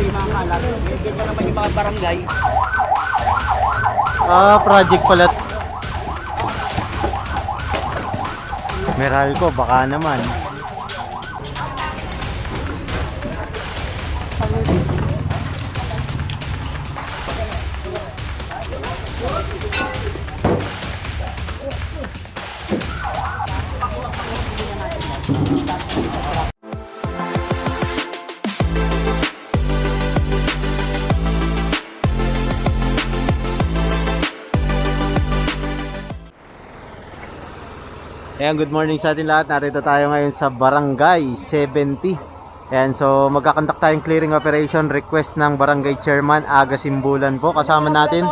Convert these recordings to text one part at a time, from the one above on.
yung mga kalat. Ganyan naman yung mga barangay. Project pala. Meralco, baka naman. Ayan, good morning sa atin lahat. Narito tayo ngayon sa Barangay 70. Ayan, so magkakandak tayong clearing operation request ng Barangay Chairman Aga Simbulan po. Kasama natin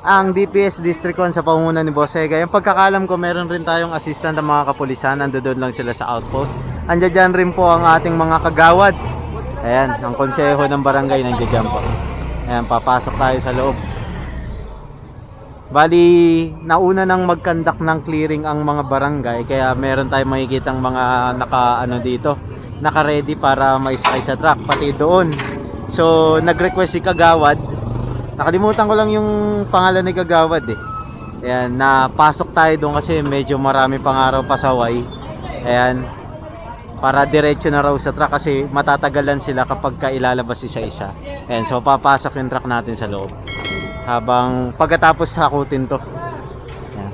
ang DPS District 1 sa pangunguna ni Boss Ega. Yung pagkakalam ko, meron rin tayong assistant ng mga kapulisan. Nandoon lang sila sa outpost. Andiyan rin po ang ating mga kagawad. Ayan, ang konseho ng barangay nandiyan po. Ayan, papasok tayo sa loob. Bali, nauna nang mag-conduct ng clearing ang mga barangay, kaya meron tayong makikitang mga naka-ready para maisakay sa truck, pati doon. So, nag-request si Kagawad. Nakalimutan ko lang yung pangalan ni Kagawad eh. Ayan, napasok tayo doon kasi medyo marami pang araw pasaway. Ayan, para diretso na raw sa truck kasi matatagalan sila kapag ilalabas isa-isa. Ayan, so papasok yung truck natin sa loob. Habang pagkatapos hakutin to. Yan.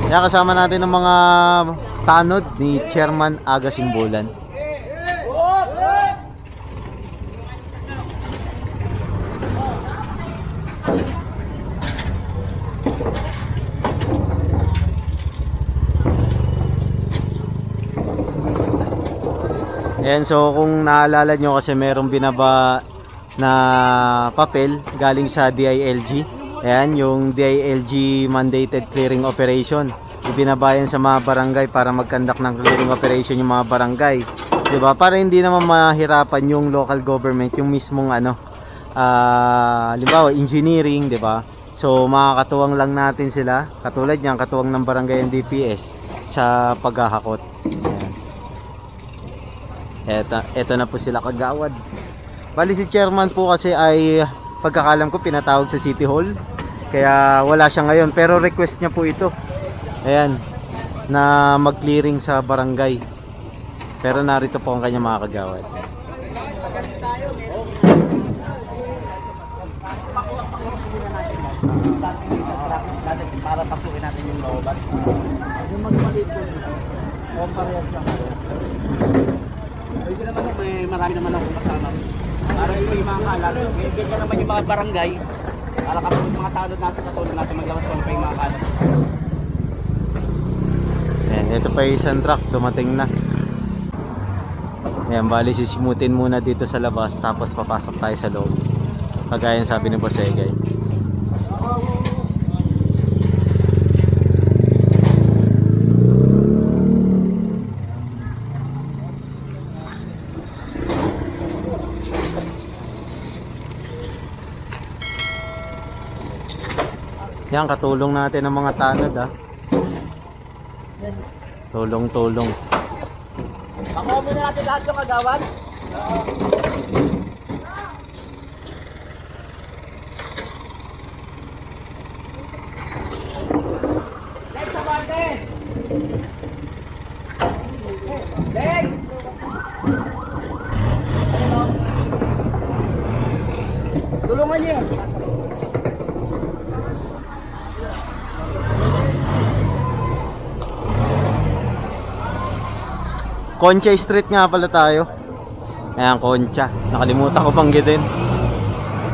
Kaya kasama natin ang mga tanod ni Chairman Aga Simbulan. Ayan, so kung naalala nyo kasi merong binaba na papel galing sa DILG. Ayan, yung DILG mandated clearing operation. Ibinabayan sa mga barangay para mag-conduct ng clearing operation yung mga barangay. 'Di ba? Para hindi naman mahirapan yung local government, yung mismong halimbawa engineering, 'di ba? So makakatuwang lang natin sila, katulad niyan, katuwang ng barangay ng DPS sa paghahakot. Ayan. Eto na po sila kagawad. Bali si chairman po kasi ay pagkakalam ko pinatawag sa City Hall. Kaya wala siya ngayon, pero request niya po ito. Ayan, na mag-clearing sa barangay. Pero narito po ang kanyang mga kagawad. Para pasukin natin yung looban. Yung magmalit po. Parehas lang. Pwede naman may marami naman akong kasama. Para yung mga kalat, ganyan naman yung mga barangay. Para kapag mga tanod natin, katulad natin maglawas pa yung mga kalat. Ayan, ito pa yung isang truck, dumating na. Ayan, bali sisimutin muna dito sa labas, tapos papasok tayo sa loob. Kagaya sabi ni Boss Egay. Yan, katulong natin ang mga tanod Tulong-tulong. Pakuha muna natin lahat yung kagawad. Legs sa bante! Legs! Tulungan niyo! Concha Street nga pala tayo. Ayan, Concha. Nakalimutan ko banggitin.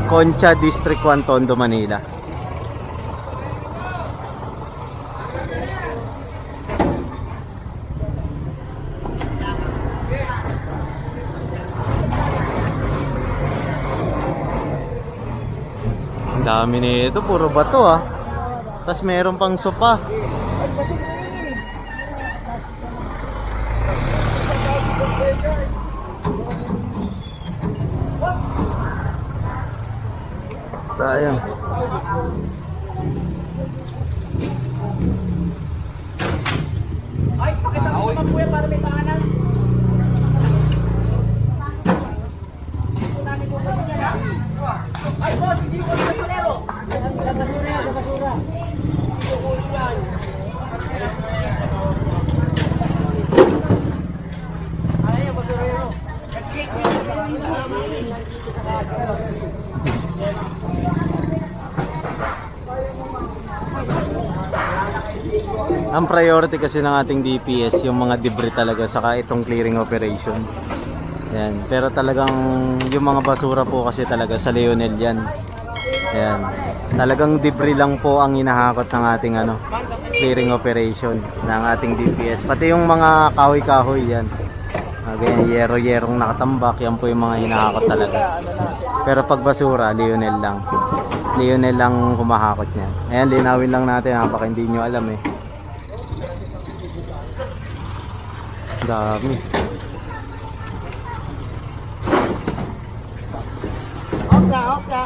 Concha District 1, Tondo, Manila. Ang dami nito, puro bato Tapos meron pang sopa. Sayang. Ay, pakita mo naman po yan para may pangalan. Ang priority kasi ng ating DPS yung mga debris talaga saka itong clearing operation. Yan. Pero talagang yung mga basura po kasi talaga sa Leonel yan. Yan. Talagang debris lang po ang hinahakot ng ating clearing operation ng ating DPS. Pati yung mga kahoy-kahoy yan. Ganyan, yero-yerong nakatambak, yan po yung mga hinahakot talaga. Pero pag basura, Leonel lang. Leonel lang humahakot niyan. Ayan, linawin lang natin baka hindi nyo alam eh. Dami. Okra.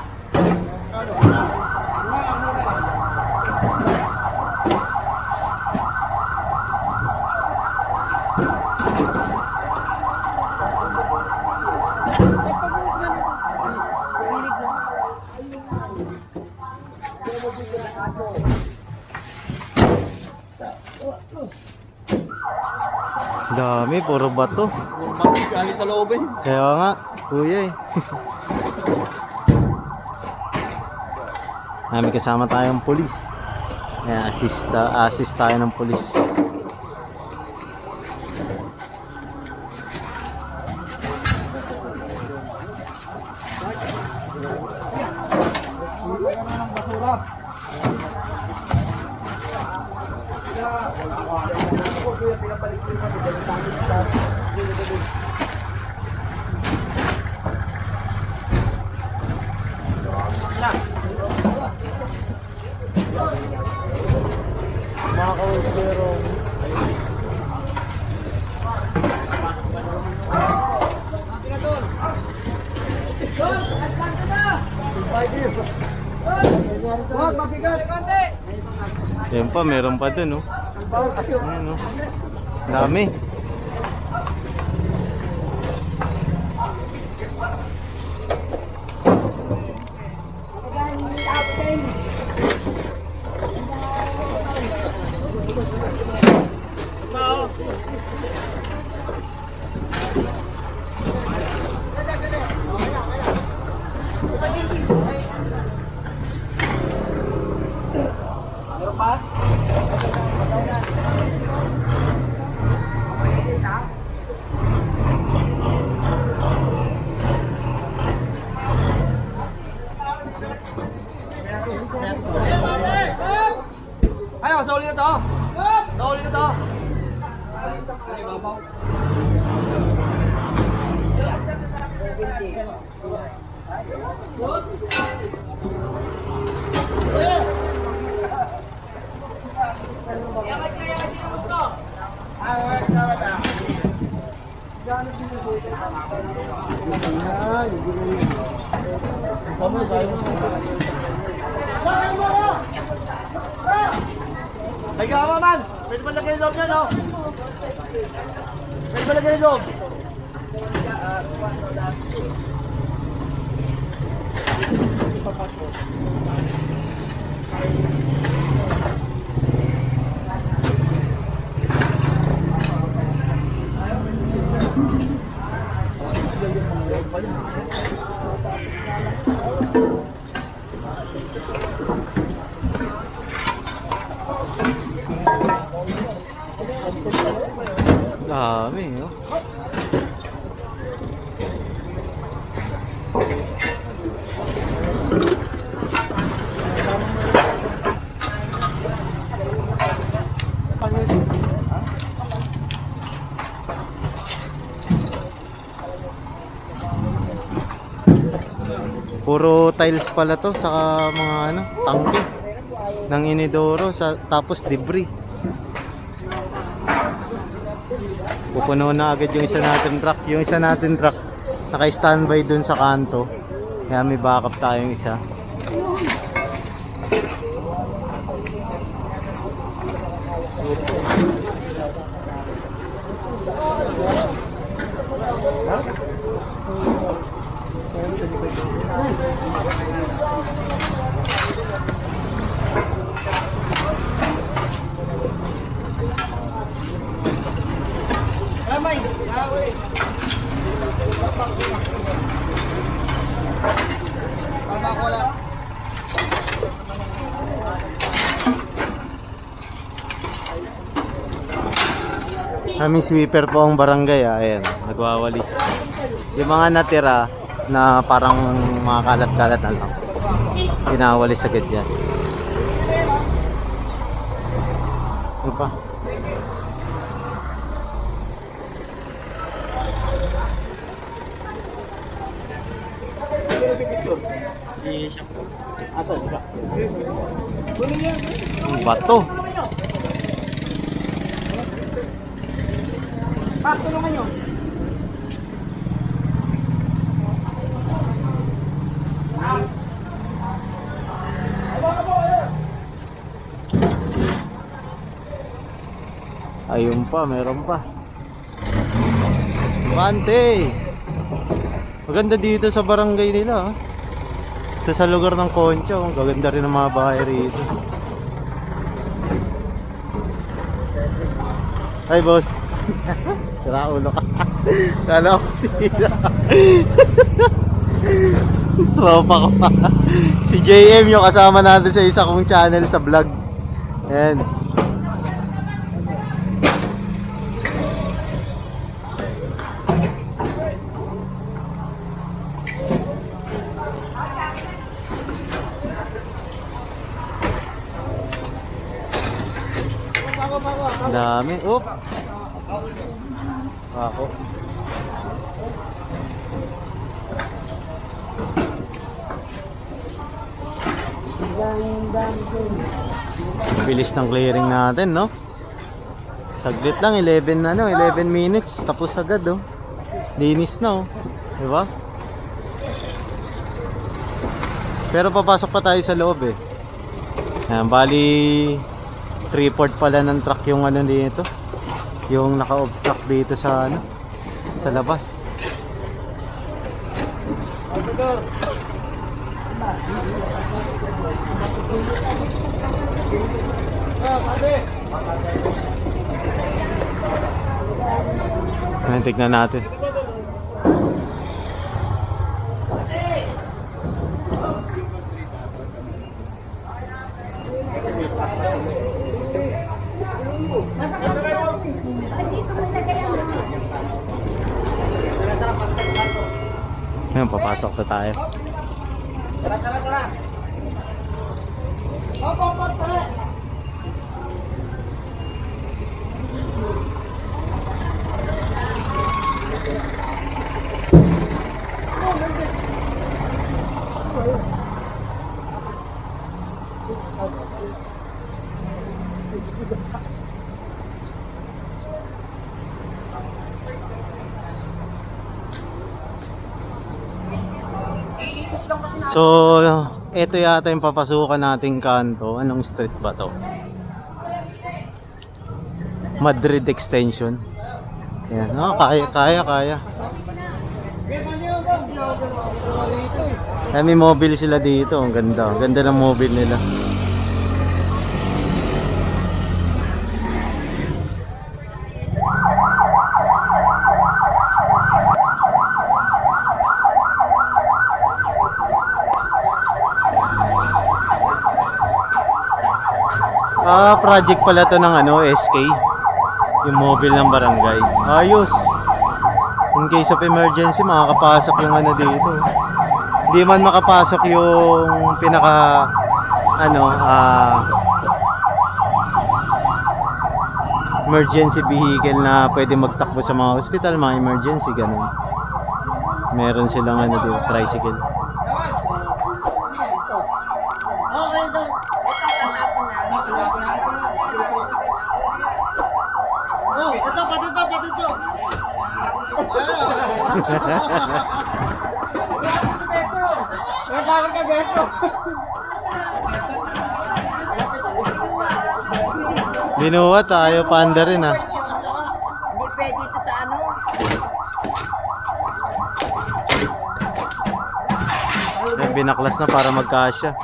Dami, puro bato. Galing sa loob eh. Kaya nga, kuya eh. May kasama tayong pulis. Ayan, assist tayo ng pulis. Mga kawalsero. Yan pa, meron pa dun, oh. Ayan, oh. Dami. Ayaw, sa uli na to. Sa uli na to. Nagawa man! Pwede ba lagay yung loob niya, no? Pwede ba lagay yung loob? Dami, oh. Puro tiles pala to sa mga tangke ng inidoro tapos debris. Pupuno na agad yung isa natin truck. Yung isa natin truck naka-standby dun sa kanto. Kaya may backup tayong isa. Aming sweeper po ang barangay, ayan, nagwawalis. Yung mga natira na parang mga kalat-kalat na lang, pinawalis agad yan. Ano pa? Asan siya? Ang bato. Pak, tulungan nyo. Ayun pa, meron pa. Bante! Maganda dito sa barangay nila. Ito sa lugar ng Concho, ang gaganda rin ng mga bahay rito. Hi boss. Sira ulo ka. Kala ko sila. Tropa ko pa. Si JM yung kasama natin sa isa kong channel sa vlog. Ayan. Dami. Oop. Ako. Bilis ng clearing natin, no? Saglit lang, 11 minutes tapos agad, oh. Linis na, oh. 'Di ba? Pero papasok pa tayo sa loob, eh. Ayan, bali 3/4 pala ng truck yung ano dito. Yung naka-obstruct dito sa ano, sa labas. Ayan, tignan natin. Ayan, papasok na tayo. Tara, tara, tara. So, ito yata yung papasukan nating kanto. Anong street ba to? Madrid Extension. Yan, oh, kaya. May mobile sila dito. Ang ganda. Ang ganda ng mobile nila. Project pala to ng ano, SK. Yung mobile ng barangay. Ayos. In case of emergency, makakapasok yung ano dito. Hindi man makapasok yung pinaka emergency vehicle na pwede magtakbo sa mga hospital, mga emergency, ganun. Meron silang ano dito, tricycle. Binuhat, ayaw panda rin, ha. Hindi pwede ito sa ano. Binaklas na para magkasya.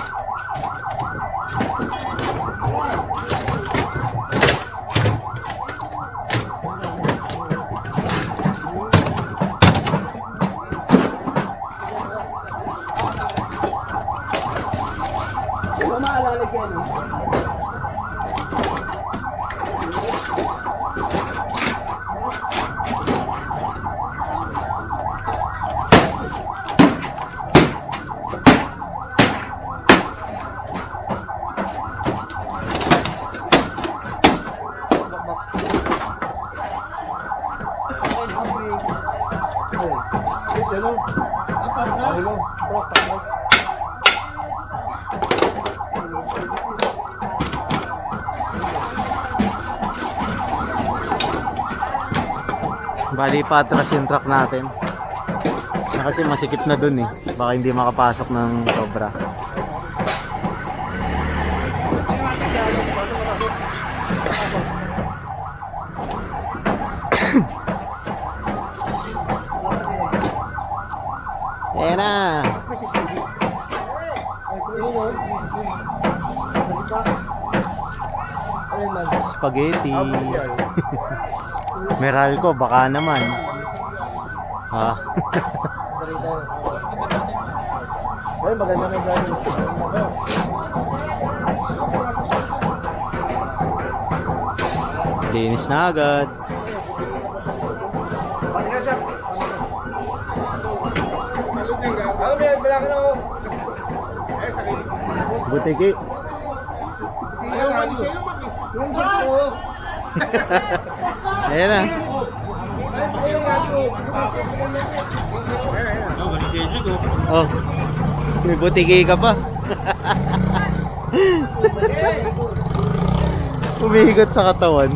Bali patras yung truck natin. Kasi masikip na dun eh. Baka hindi makapasok ng sobra. Ayan na. Spaghetti. Meralco, baka naman. Ha? Ay, maganda na gano'n. Linis na agad. Ano may dala ka na ako? Butiki. Ayaw man siya yung dito. Ayan na. Oh. May butiki ka pa. Umihigot sa katawan.